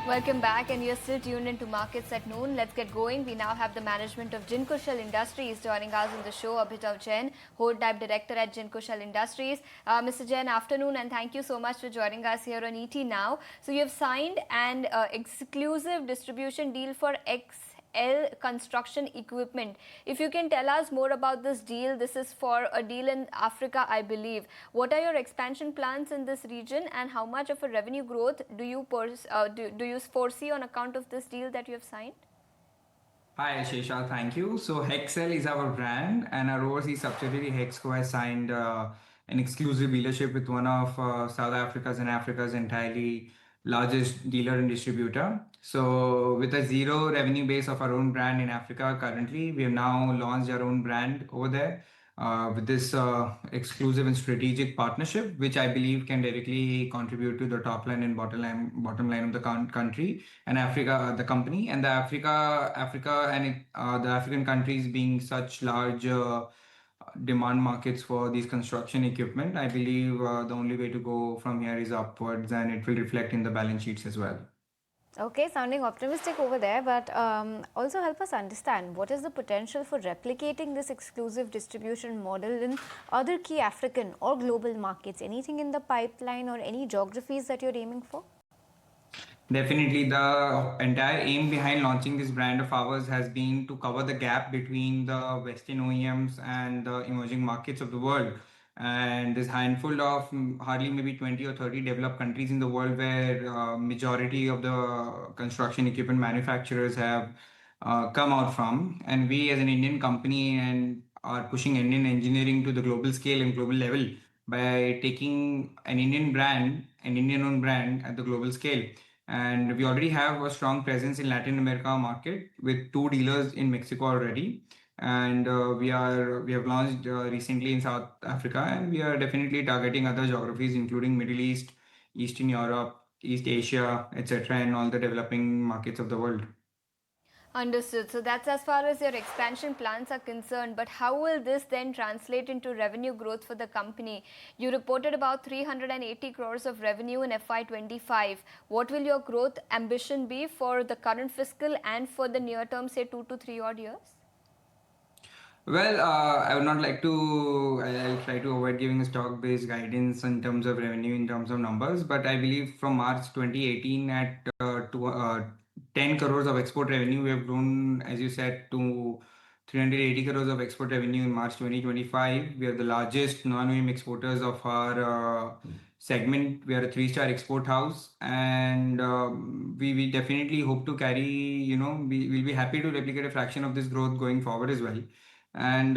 Welcome back, and you're still tuned into Markets at Noon. Let's get going. We now have the management of Jinkushal Industries joining us on the show. Abhinav Jain, Whole Type Director at Jinkushal Industries. Mr. Jain, afternoon, and thank you so much for joining us here on ET Now. So you've signed an exclusive distribution deal for L construction equipment. If you can tell us more about this deal, this is for a deal in Africa, I believe. What are your expansion plans in this region, and how much of a revenue growth do you foresee on account of this deal that you have signed? Hi, Shesha. Thank you. So Hexcel is our brand, and our overseas subsidiary Hexco has signed an exclusive dealership with one of South Africa's and Africa's entirely largest dealer and distributor. So with a zero revenue base of our own brand in Africa currently, we have now launched our own brand over there with this exclusive and strategic partnership, which I believe can directly contribute to the top line and bottom line of the country and Africa, the company, and the Africa and the African countries being such large demand markets for these construction equipment. I believe the only way to go from here is upwards, and it will reflect in the balance sheets as well. Okay, sounding optimistic over there, but also help us understand what is the potential for replicating this exclusive distribution model in other key African or global markets? Anything in the pipeline or any geographies that you're aiming for? Definitely, the entire aim behind launching this brand of ours has been to cover the gap between the Western OEMs and the emerging markets of the world. And there's handful of hardly maybe 20 or 30 developed countries in the world where majority of the construction equipment manufacturers have come out from. And we as an Indian company and are pushing Indian engineering to the global scale and global level by taking an Indian brand, an Indian owned brand at the global scale. And we already have a strong presence in Latin America market with two dealers in Mexico already. And we have launched recently in South Africa, and we are definitely targeting other geographies, including Middle East, Eastern Europe, East Asia, etc., and all the developing markets of the world. Understood. So that's as far as your expansion plans are concerned. But how will this then translate into revenue growth for the company? You reported about 380 crores of revenue in FY25. What will your growth ambition be for the current fiscal and for the near term, say 2 to 3 odd years? Well, I would not like to. I'll try to avoid giving a stock-based guidance in terms of revenue, in terms of numbers. But I believe from March 2018 at 10 crores of export revenue, we have grown, as you said, to 380 crores of export revenue in March 2025. We are the largest non-OEM exporters of our segment. We are a three-star export house, and we definitely hope to carry. We'll be happy to replicate a fraction of this growth going forward as well. And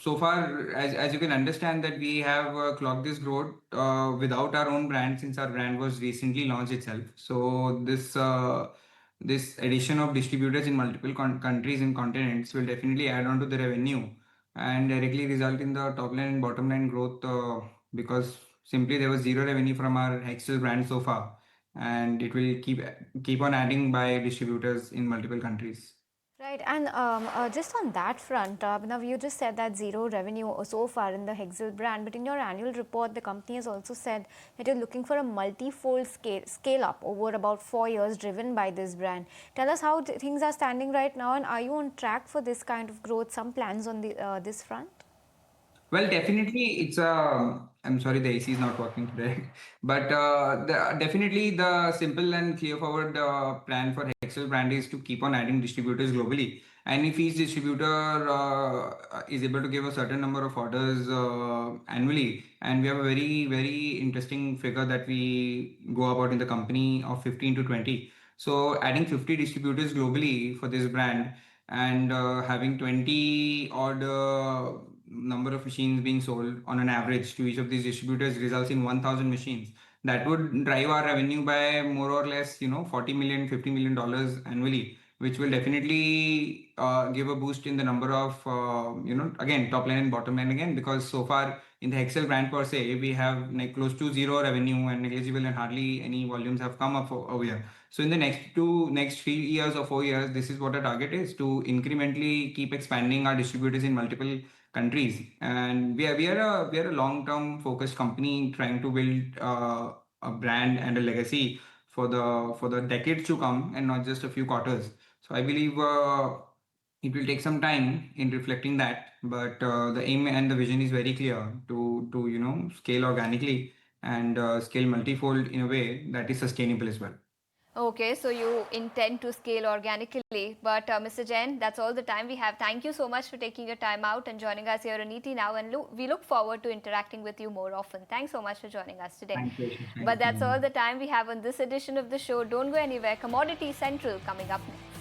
so far, as you can understand, that we have clocked this growth without our own brand, since our brand was recently launched itself. So this addition of distributors in multiple countries and continents will definitely add on to the revenue and directly result in the top line and bottom line growth, because simply there was zero revenue from our Hexcel brand so far, and it will keep on adding by distributors in multiple countries. Right, and just on that front, now you just said that zero revenue so far in the Hexel brand, but in your annual report, the company has also said that you're looking for a multi-fold scale up over about 4 years, driven by this brand. Tell us how things are standing right now, and are you on track for this kind of growth? Some plans on this front? Well, definitely, it's a. I'm sorry, the AC is not working today, but definitely the simple and clear forward plan for Hexel brand is to keep on adding distributors globally. And if each distributor is able to give a certain number of orders annually, and we have a very interesting figure that we go about in the company of 15 to 20. So adding 50 distributors globally for this brand and having 20 odd number of machines being sold on an average to each of these distributors results in 1000 machines. That would drive our revenue by more or less 40 million, $50 million annually, which will definitely give a boost in the number of again, top line and bottom line again, because so far in the Excel brand per se, we have like close to zero revenue and negligible and hardly any volumes have come up over here. So in the next 3 years or 4 years, this is what our target is, to incrementally keep expanding our distributors in multiple countries. And we are a long term focused company trying to build a brand and a legacy for the decades to come and not just a few quarters. So I believe it will take some time in reflecting that, but the aim and the vision is very clear to scale organically and scale multifold in a way that is sustainable as well. Okay, so you intend to scale organically. But Mr. Jain, that's all the time we have. Thank you so much for taking your time out and joining us here on ET Now. And we look forward to interacting with you more often. Thanks so much for joining us today. Thank you, Ashish. Thank But you for that's having all me. the time we have on this edition of the show. Don't go anywhere. Commodity Central coming up next.